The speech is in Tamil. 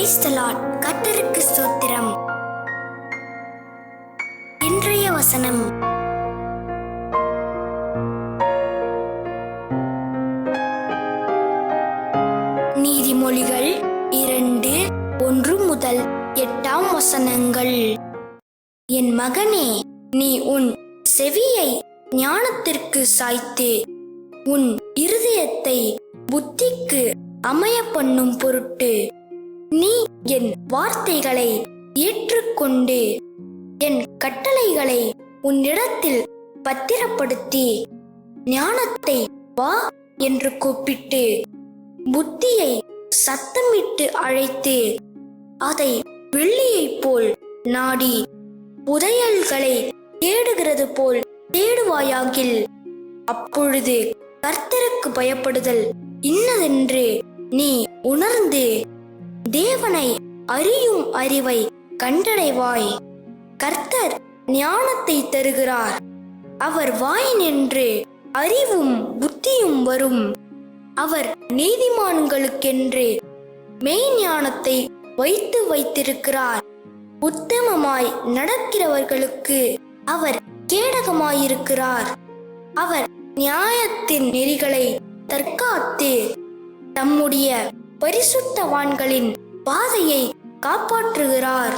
Praise the Lord. கர்த்தருக்கு ஸ்தோத்திரம். இன்றைய வசனம், நீதிமொழிகள் 2:1-8 என் மகனே, நீ உன் செவியை ஞானத்திற்கு சாய்த்து உன் இருதயத்தை புத்திக்கு அமைய பண்ணும் பொருட்டு நீ என் வார்த்தைகளை ஏற்றுக்கொண்டு என் கட்டளைகளை உன்னிடத்தில் பத்திரப்படுத்தி ஞானத்தை வா என்று கூப்பிட்டு புத்தியை சத்தமிட்டு அழைத்து அதை வெள்ளியைப் போல் நாடி புதையல்களை தேடுகிறது போல் தேடுவாயாகில், அப்பொழுது கர்த்தருக்கு பயப்படுதல் இன்னதென்று நீ உணர்ந்து தேவனை அறியும் அறிவை கண்டடைவாய். கர்த்தர் ஞானத்தை தருகிறார், அவர் வாய் நின்று அறிவும் புத்தியும் வரும். அவர் நீதிமான்களுக்கென்று மெய்ஞானத்தை வைத்திருக்கிறார். உத்தமமாய் நடக்கிறவர்களுக்கு அவர் கேடகமாயிருக்கிறார். அவர் நியாயத்தின் நெறிகளை தற்காத்து தம்முடைய பரிசுத்தவான்களின் பாதையை காப்பாற்றுகிறார்.